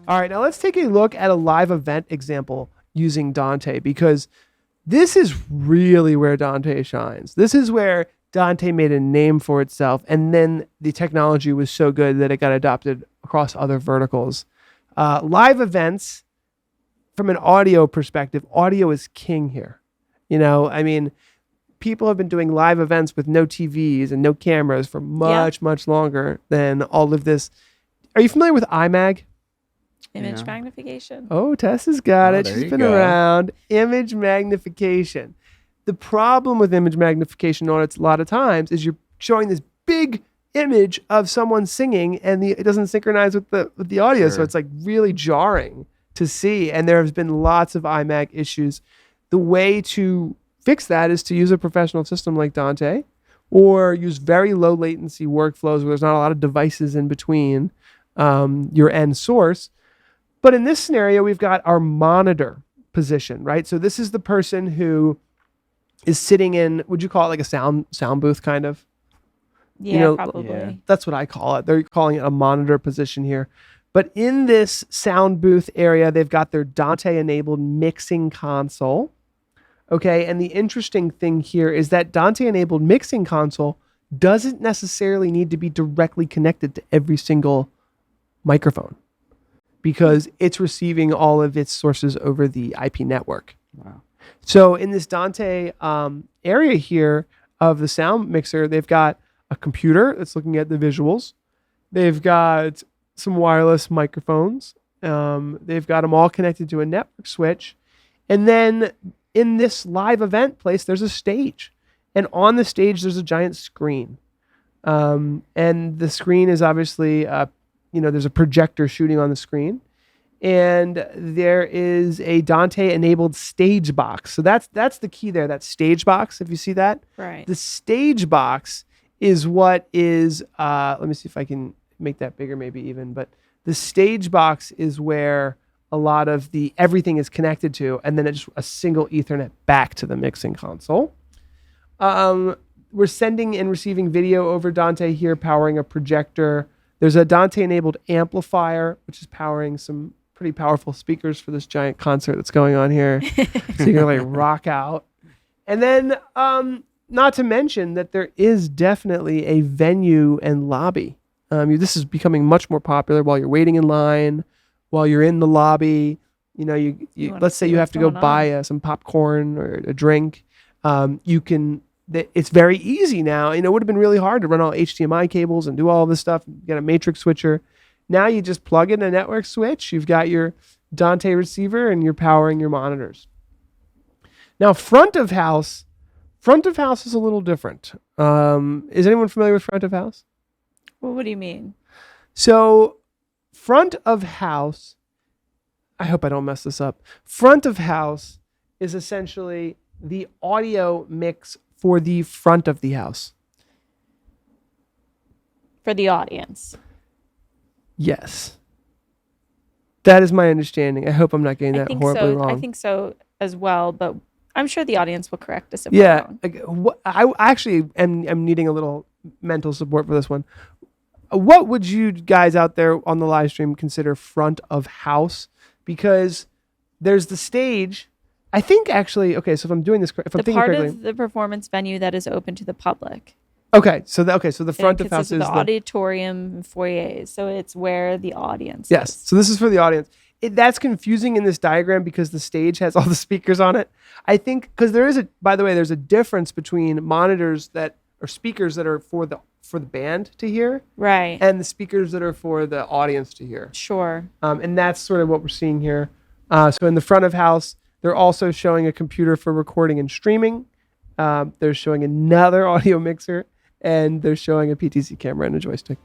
All right, now let's take a look at a live event example using Dante, because this is really where Dante shines. This is where Dante made a name for itself, and then the technology was so good that it got adopted across other verticals. Live events, from an audio perspective, audio is king here. People have been doing live events with no TVs and no cameras for much longer than all of this. Are you familiar with iMag? Image magnification. Oh, Tessa's got it. She's been around. Image magnification. The problem with image magnification a lot of times is you're showing this big image of someone singing and it doesn't synchronize with the audio. Sure. So it's like really jarring to see. And there has been lots of iMag issues. The way to fix that is to use a professional system like Dante, or use very low latency workflows where there's not a lot of devices in between your end source. But in this scenario, we've got our monitor position, right? So this is the person who is sitting in, would you call it like a sound booth kind of? Yeah, probably. Yeah. That's what I call it. They're calling it a monitor position here. But in this sound booth area, they've got their Dante-enabled mixing console. Okay, and the interesting thing here is that Dante-enabled mixing console doesn't necessarily need to be directly connected to every single microphone, because it's receiving all of its sources over the IP network. Wow. So in this Dante area here of the sound mixer, they've got a computer that's looking at the visuals. They've got some wireless microphones. They've got them all connected to a network switch. And then in this live event place, there's a stage. And on the stage, there's a giant screen. And the screen is obviously, there's a projector shooting on the screen. And there is a Dante-enabled stage box. So that's the key there, that stage box, if you see that. Right. The stage box is what is, let me see if I can make that bigger maybe even, but the stage box is where a lot of everything is connected to, and then it's just a single Ethernet back to the mixing console. We're sending and receiving video over Dante here, powering a projector. There's a Dante-enabled amplifier, which is powering some pretty powerful speakers for this giant concert that's going on here. So you can like rock out. And then, not to mention that there is definitely a venue and lobby. This is becoming much more popular while you're waiting in line, while you're in the lobby. Let's say you have to go buy some popcorn or a drink. It's very easy now. It would have been really hard to run all HDMI cables and do all this stuff. You got a matrix switcher. Now you just plug in a network switch. You've got your Dante receiver and you're powering your monitors. Now, front of house is a little different. Is anyone familiar with front of house? Well, what do you mean? So front of house, I hope I don't mess this up. Front of house is essentially the audio mix for the front of the house. For the audience. Yes. That is my understanding. I hope I'm not getting that horribly wrong. I think so as well, but I'm sure the audience will correct us if we're wrong. I actually am needing a little mental support for this one. What would you guys out there on the live stream consider front of house? Because there's the stage. I think actually, okay, so if I'm doing this, if I'm thinking correctly. The part of the performance venue that is open to the public. Okay, so the front of house is the auditorium and foyers. So it's where the audience Yes, is. so this is for the audience. That's confusing in this diagram because the stage has all the speakers on it. I think because there's a difference between monitors that are speakers that are for the band to hear, right, and the speakers that are for the audience to hear. Sure. And that's sort of what we're seeing here. So in the front of house, they're also showing a computer for recording and streaming. They're showing another audio mixer, and they're showing a PTZ camera and a joystick.